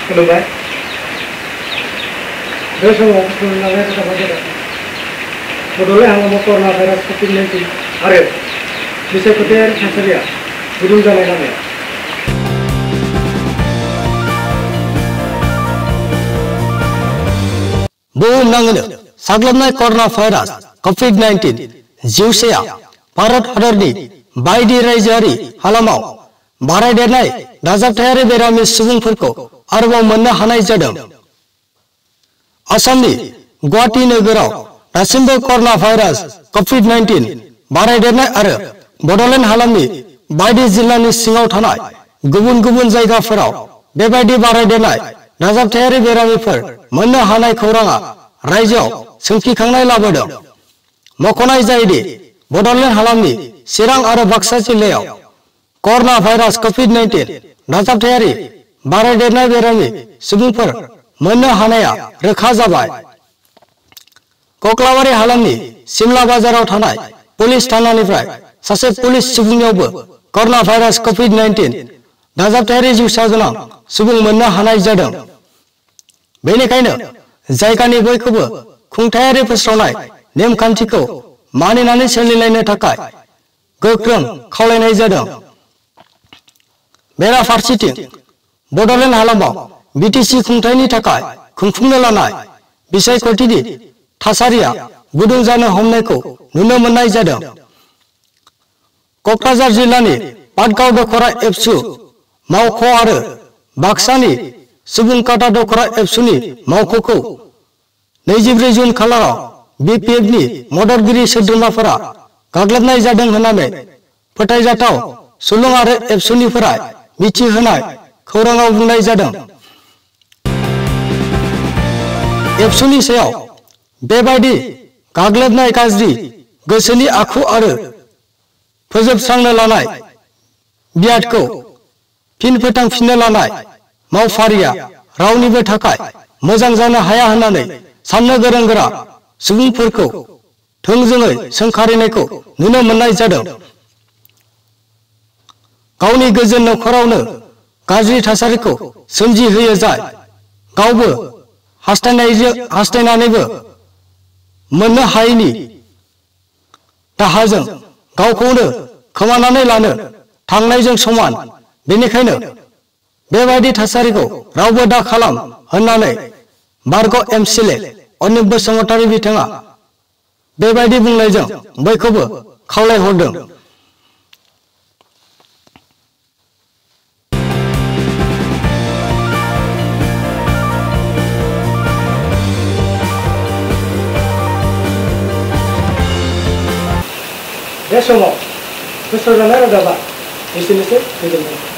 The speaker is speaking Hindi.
खुलुमबाय बे समाव खुलुमनानै रोजाबनाय जादों बड'लेण्ड हालामाव कर'ना भाइरास COVID-19 आरो बिसायख'थियारि थासारिया गुदुं जानाय लामायाव बुहुमनाङैनो साग्लोबनाय कर'ना भाइरास COVID-19 जिउसाया भारत हादरनि बायदि रायजोआरि हालामाव बारायदेरनाय दाजाबथायारि बेरामि सुबुंफोरखौ आरोबाव मोननो हानाय जादों। आसामनि गुवाहाटी नोगोराव दासिमबो कर'ना भाइरास COVID-19 बारायदेरनाय आरो बड'लेण्ड हालामनि बायदि जिल्लानि सिङाव थानाय गुबुन गुबुन जायगाफोराव बेबायदि बारायदेरनाय दाजाबथायारि बेरामिफोर मोननो हानाय खौराङा रायजोआव सोंखिखांनाय लाबोदों। मख'नाय जायोदि बड'लेण्ड हालामनि चिरां आरो बाक्सा जिल्लायाव कर'ना भाइरास COVID-19 दाजाबथायारि बारायदेरनाय बेरामि सुबुंफोर मोननो हानाया रोखा जाबाय। कक्लाबारि हालामनि सिमला बाजाराव थानाय पुलिस थानानिफ्राय सासे पुलिस सुबुंनियावबो कर'ना भाइरास COVID-19 दाजाबथायारि जिउसा गोनां सुबुं मोननो हानाय जादों। बेनिखायनो जायगानि बयखौबो खुंथायारि फोस्रावनाय नेमखान्थिखौ मानिनानै सोलिलायनो थाखाय गोख्रों खावलायनाय जादों। बेराफारसेथिं बड'लेण्ड हालामाव BTC खुंथायनि थाखाय खुंफुंनो लानाय बिसायख'थिनि थासारिया गुदुं जानो हमनायखौ नुनो मोननाय जादों। क'क्राझार जिल्लानि पाटगाव दख'रा एबसु मावख' आरो बाक्सानि सुबुंकाटा दख'रा एबसुनि मावख'खौ 24 जुन खालाराव BPFनि मददगिरि सोद्रोमाफोरा गाग्लोबनाय जादों होननानै फोथायजाथाव सुलुं आरो एबसुनिफ्राय मिथिहोनाय खौराङाव बुंनाय जादों। एबसुनि सायाव बेबायदि गाग्लोबनाय गाज्रि गोसोनि आखु आरो फोजोबस्रांनो लानाय बियादखौ फिन फोथांफिननो लानाय मावफारिया रावनिबो थाखाय मोजां जानो हाया होननानै साननो गोरों गोरा सुबुंफोरखौ थोंजोङै सोंखारिनायखौ नुनो मोननाय जादों। गावनि गोजोन नखरावनो गाज्रि थासारिखौ सोमजिहोयो जाय गावबो हास्थायनानैबो मोननो हायैनि दाहाजों गावखौनो खोमानानै लानो थांनायजों समान। बेनिखायनो बेबायदि थासारिखौ रावबो दा खालाम होननानै बारग' MCLA अनिल बसुमतारी बिथाङा बेबायदि बुंनायजों बयखौबो खावलायहरदों। बे समाव फोसावजानाय रादाबा एसेनोसै। गोजोनथों।